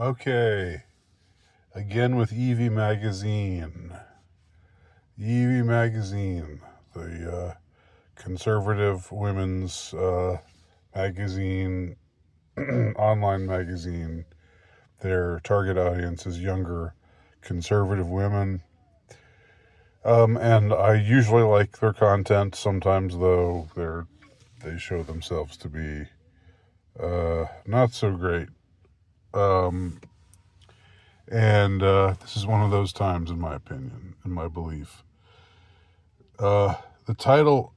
Okay, again with Evie Magazine. Evie Magazine, the conservative women's magazine, online magazine. Their target audience is younger conservative women. And I usually like their content. Sometimes, though, they show themselves to be not so great. Um, and this is one of those times, in my opinion, in my belief. The title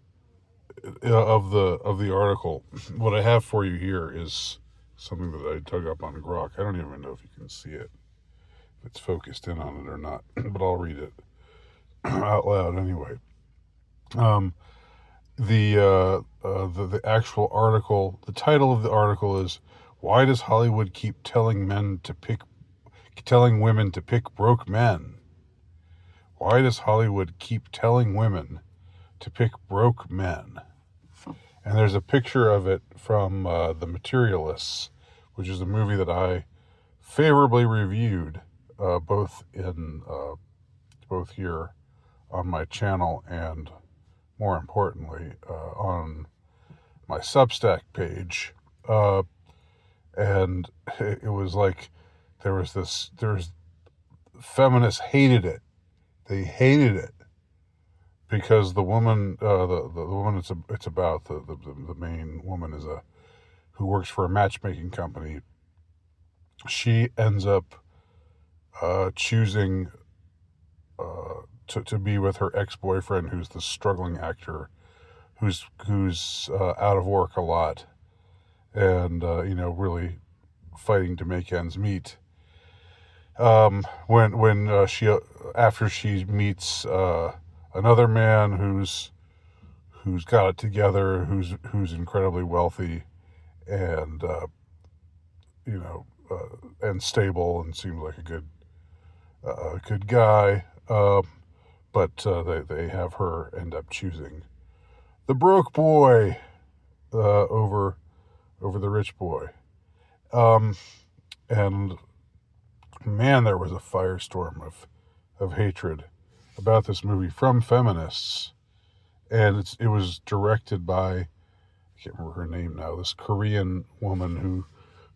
of the article, what I have for you here is something that I dug up on Grok. I don't even know if you can see it, if it's focused in on it or not, but I'll read it out loud anyway. Um, the actual article, the title of the article is "Why Does Hollywood Keep Telling Women to Pick Broke Men?" Why does Hollywood keep telling women to pick broke men? And there's a picture of it from The Materialists, which is a movie that I favorably reviewed, both here on my channel and, more importantly, on my Substack page. And it was like feminists hated it. They hated it because the woman, the woman it's about, the main woman who works for a matchmaking company. She ends up choosing to be with her ex-boyfriend, who's the struggling actor, who's out of work a lot, and really fighting to make ends meet. When she after she meets another man who's got it together, who's incredibly wealthy, and and stable, and seems like a good guy. But they have her end up choosing the broke boy over the rich boy. And man, there was a firestorm of hatred about this movie from feminists. And it was directed by, I can't remember her name now, this Korean woman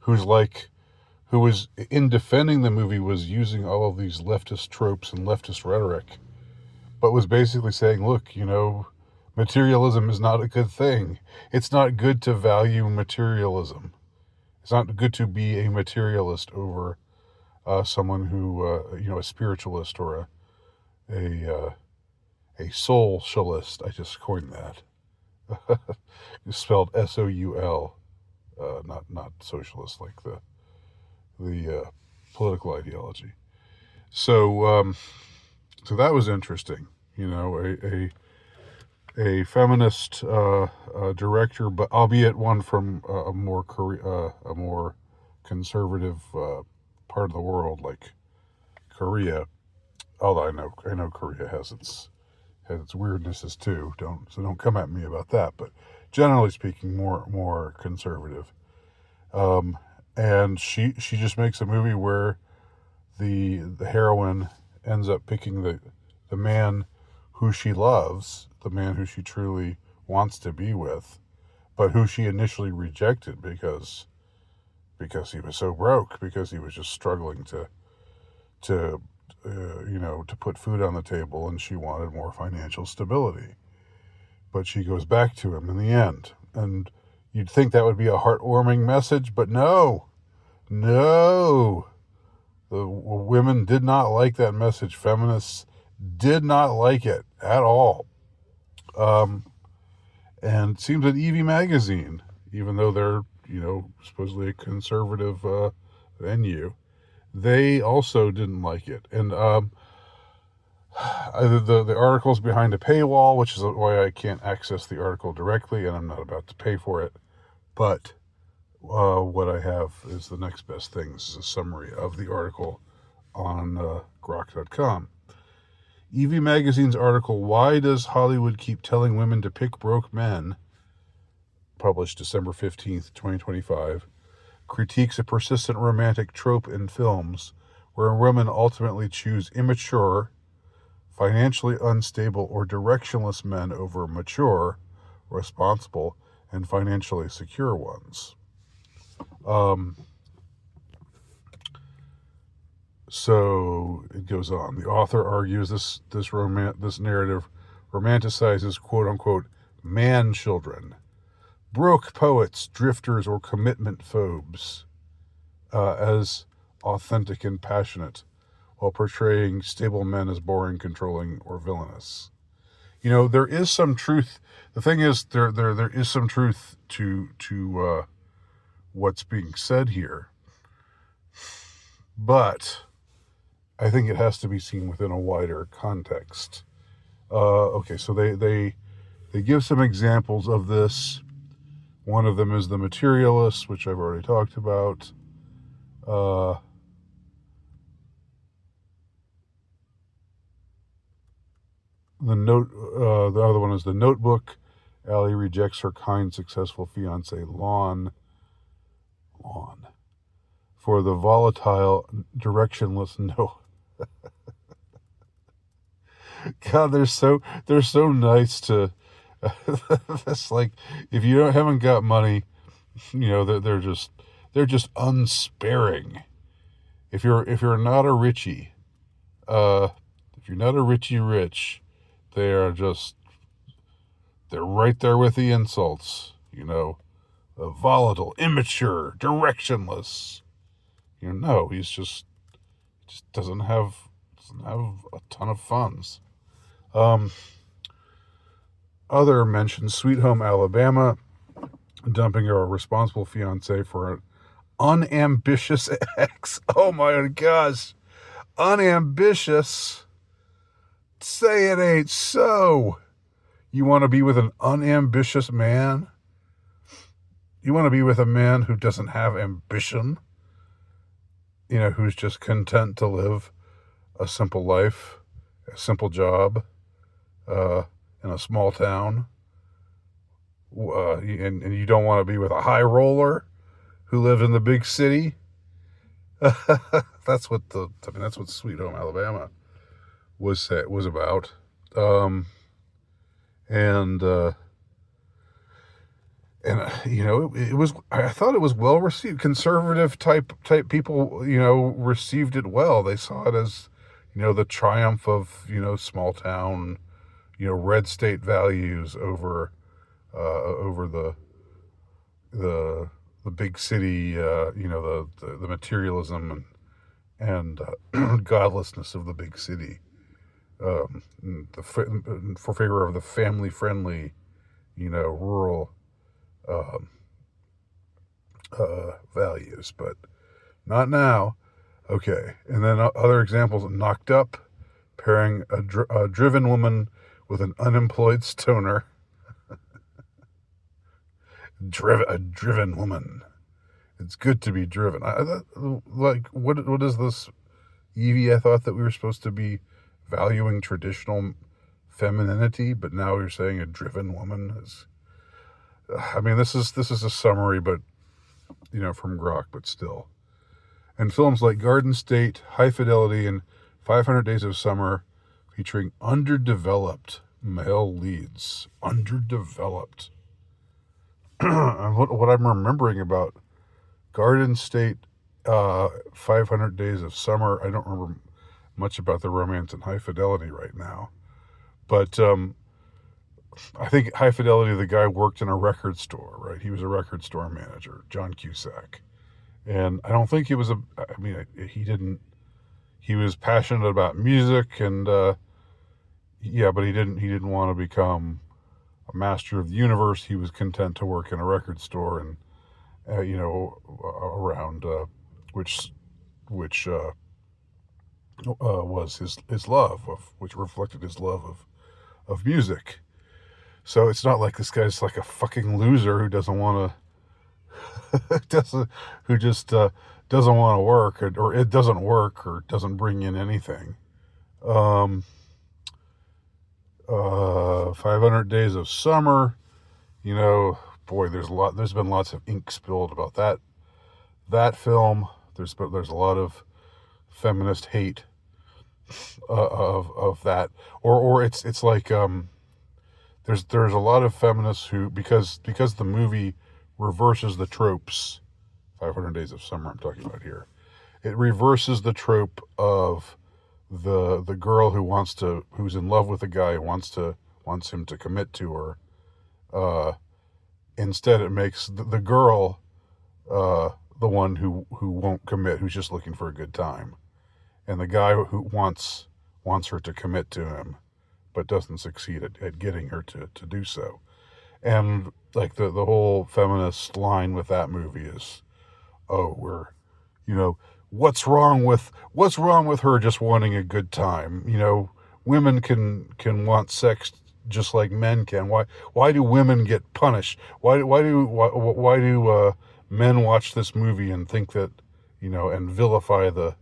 who was, in defending the movie, was using all of these leftist tropes and leftist rhetoric, but was basically saying, look, materialism is not a good thing. It's not good to value materialism. It's not good to be a materialist over someone who, a spiritualist or a socialist. I just coined that. It's spelled S-O-U-L, not socialist like the political ideology. So that was interesting. A feminist director, but albeit one from a more conservative part of the world, like Korea. Although I know Korea has its weirdnesses too. Don't come at me about that. But generally speaking, more conservative. And she just makes a movie where the heroine ends up picking the man who she loves, the man who she truly wants to be with, but who she initially rejected because he was so broke, because he was just struggling to put food on the table, and she wanted more financial stability. But she goes back to him in the end. And you'd think that would be a heartwarming message, but no. The women did not like that message. Feminists did not like it at all. And it seems that Evie Magazine, even though they're, supposedly a conservative venue, they also didn't like it. And the article's behind a paywall, which is why I can't access the article directly, and I'm not about to pay for it. But what I have is the next best thing. This is a summary of the article on grok.com. Evie Magazine's article, "Why Does Hollywood Keep Telling Women to Pick Broke Men?" published December 15th, 2025, critiques a persistent romantic trope in films where women ultimately choose immature, financially unstable, or directionless men over mature, responsible, and financially secure ones. So it goes on. The author argues this narrative romanticizes quote unquote man children, broke poets, drifters, or commitment phobes as authentic and passionate, while portraying stable men as boring, controlling, or villainous. There is some truth. The thing is, there is some truth to what's being said here, but I think it has to be seen within a wider context. Okay, so they give some examples of this. One of them is the materialist, which I've already talked about. The other one is the Notebook. Allie rejects her kind, successful fiance, Lon, for the volatile, directionless no. God, they're so nice to. That's like, if you haven't got money, they're just unsparing. If you're not a Richie, if you're not a Richie Rich, they're right there with the insults. Volatile, immature, directionless. No, he's just doesn't have a ton of funds. Other mentions: Sweet Home Alabama, dumping her responsible fiance for an unambitious ex. Oh my gosh, unambitious. Say it ain't so. You want to be with an unambitious man? You want to be with a man who doesn't have ambition? Who's just content to live a simple life, a simple job, in a small town, and you don't want to be with a high roller who lives in the big city. That's what Sweet Home Alabama was about. It was. I thought it was well received. Conservative type people, received it well. They saw it as, the triumph of small town, red state values over the big city, the materialism and godlessness of the big city, for favor of the family friendly, rural values, but not now. Okay, and then other examples: Knocked Up, pairing a driven woman with an unemployed stoner. A driven woman. It's good to be driven. What is this, Evie? I thought that we were supposed to be valuing traditional femininity, but now you're saying a driven woman is. I mean, this is a summary, but from Grok, but still. And films like Garden State, High Fidelity, and 500 Days of Summer, featuring underdeveloped male leads. Underdeveloped. What I'm remembering about Garden State, 500 Days of Summer, I don't remember much about the romance in High Fidelity right now. But I think High Fidelity, the guy worked in a record store, right? He was a record store manager, John Cusack. And I don't think he was he was passionate about music and, but he didn't want to become a master of the universe. He was content to work in a record store and, around, which was his love of, which reflected his love of music. So it's not like this guy's like a fucking loser who doesn't want to, who just doesn't want to work, or it doesn't work, or doesn't bring in anything. 500 Days of Summer, boy, there's been lots of ink spilled about that film. There's a lot of feminist hate of that, or it's like there's a lot of feminists who because the movie reverses the tropes. 500 Days of Summer, I'm talking about here. It reverses the trope of the girl who's in love with a guy who wants him to commit to her. Instead, it makes the girl the one who won't commit, who's just looking for a good time, and the guy who wants her to commit to him, but doesn't succeed at getting her to do so. And like the whole feminist line with that movie is, oh, what's wrong with her just wanting a good time? Women can want sex just like men can. Why do women get punished? Why do men watch this movie and think that, and vilify the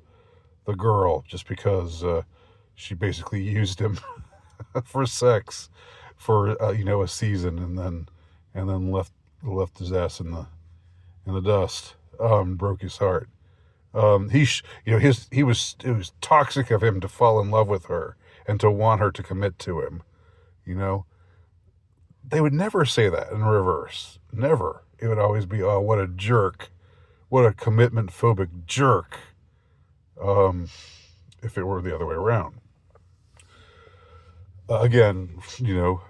girl just because she basically used him for sex for a season and then left his ass in the dust, broke his heart. It was toxic of him to fall in love with her and to want her to commit to him. They would never say that in reverse. Never. It would always be, oh, what a jerk. What a commitment phobic jerk. If it were the other way around. Again,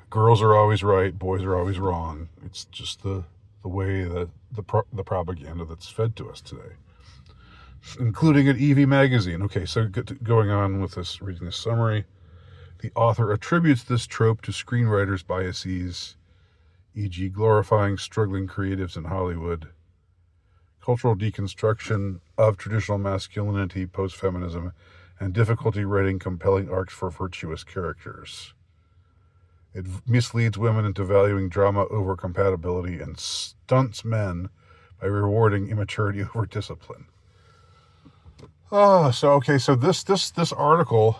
girls are always right, boys are always wrong. It's just the way that the propaganda that's fed to us today, including at EV Magazine. Okay, so going on with this, reading this summary. The author attributes this trope to screenwriters' biases, e.g. glorifying struggling creatives in Hollywood, cultural deconstruction of traditional masculinity, post-feminism, and difficulty writing compelling arcs for virtuous characters. It misleads women into valuing drama over compatibility and stunts men by rewarding immaturity over discipline. So this article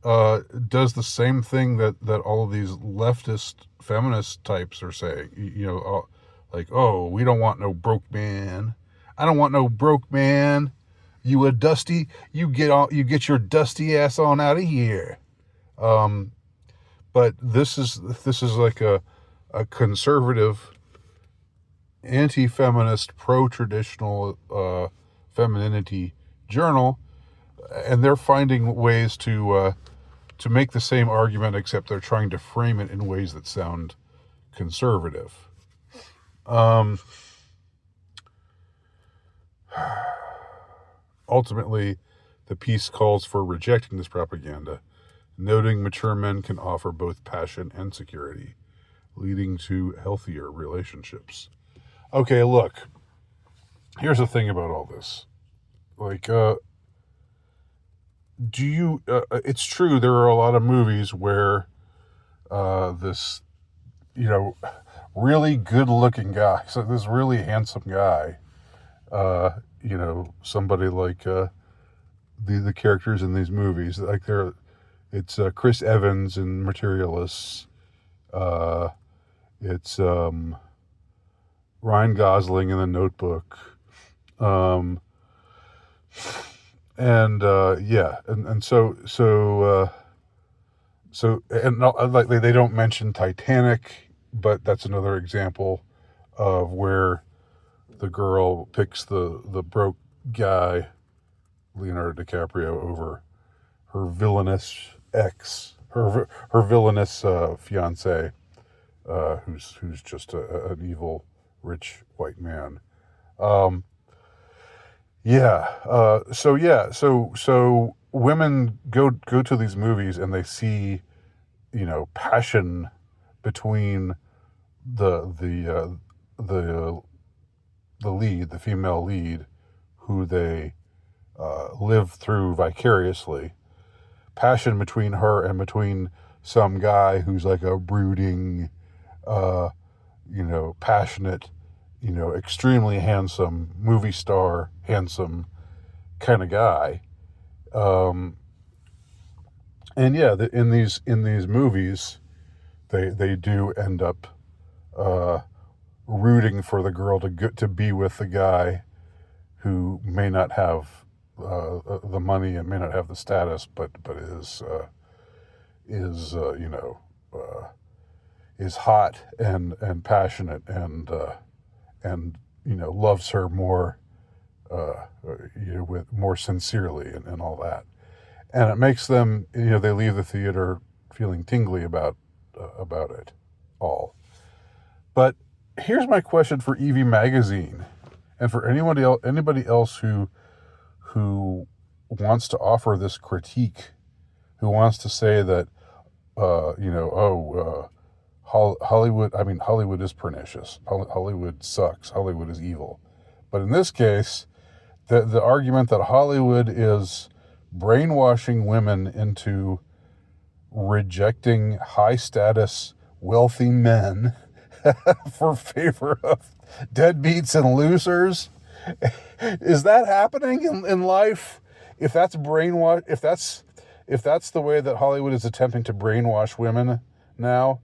does the same thing that all of these leftist feminist types are saying. Like, oh, we don't want no broke man. I don't want no broke man. You get your dusty ass on out of here. But this is like a conservative, anti-feminist, pro-traditional femininity journal, and they're finding ways to make the same argument, except they're trying to frame it in ways that sound conservative. Ultimately, the piece calls for rejecting this propaganda, noting mature men can offer both passion and security, leading to healthier relationships. Okay, look, here's the thing about all this. Like, it's true there are a lot of movies where this, really good-looking guy, so this really handsome guy, somebody like the characters in these movies, like it's Chris Evans in Materialists, it's Ryan Gosling in The Notebook, and they don't mention Titanic, but that's another example of where the girl picks the broke guy, Leonardo DiCaprio, over her villainous ex, her villainous fiance, who's just an evil, rich white man. So women go to these movies and they see, passion between the lead, the female lead, who they live through vicariously. Passion between her and between some guy who's like a brooding, passionate, extremely handsome, movie star, handsome kind of guy. In these movies, they do end up rooting for the girl to be with the guy who may not have the money and may not have the status, but is is hot and passionate and loves her more with more sincerely and all that, and it makes them they leave the theater feeling tingly about it all. But here's my question for Evie Magazine, and for anybody else who wants to offer this critique, who wants to say that Hollywood. I mean, Hollywood is pernicious. Hollywood sucks. Hollywood is evil. But in this case, the argument that Hollywood is brainwashing women into rejecting high status, wealthy men for favor of deadbeats and losers. Is that happening in life? If that's brainwash, if that's the way that Hollywood is attempting to brainwash women now,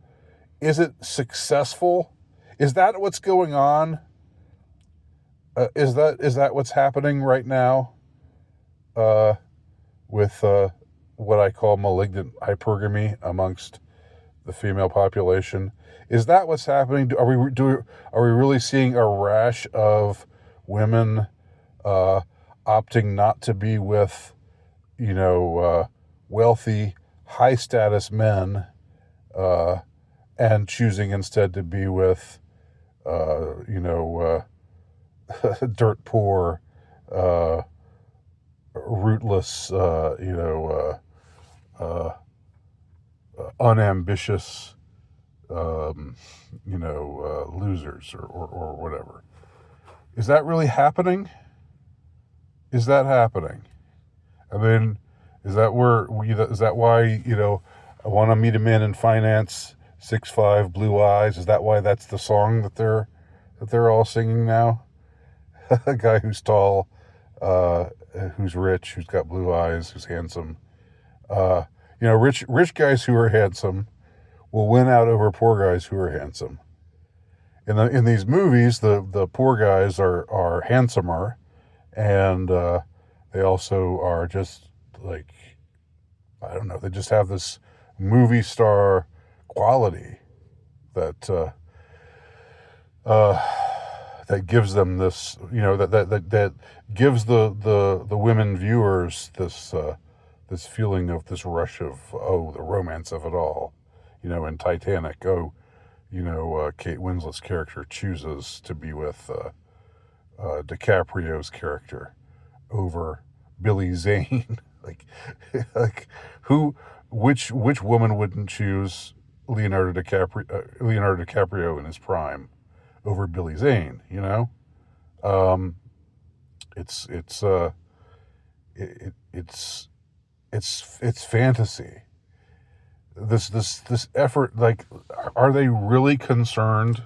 is it successful? Is that what's going on? Is that what's happening right now? With what I call malignant hypergamy amongst the female population. Is that what's happening? Are we really seeing a rash of women opting not to be with wealthy, high status men and choosing instead to be with dirt poor, rootless, unambitious, losers or whatever? Is that really happening? Is that happening? I mean, is that why, I want to meet a man in finance, 6'5", blue eyes? Is that why that's the song that they're all singing now? A guy who's tall, who's rich, who's got blue eyes, who's handsome. Rich guys who are handsome will win out over poor guys who are handsome. In these movies, the poor guys are handsomer, and they also are just like, I don't know, they just have this movie star quality that that gives them this, that gives the women viewers this feeling of this rush of, the romance of it all. In Titanic, Kate Winslet's character chooses to be with DiCaprio's character over Billy Zane. Which woman wouldn't choose Leonardo DiCaprio in his prime over Billy Zane? It's fantasy. This effort, are they really concerned?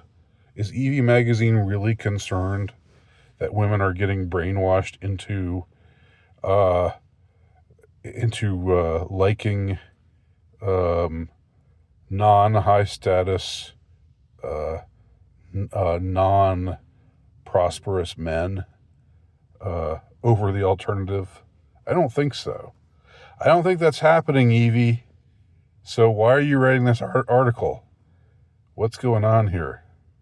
Is Evie Magazine really concerned that women are getting brainwashed into liking non-high status, non-prosperous men over the alternative? I don't think so. I don't think that's happening, Evie. So why are you writing this article? What's going on here?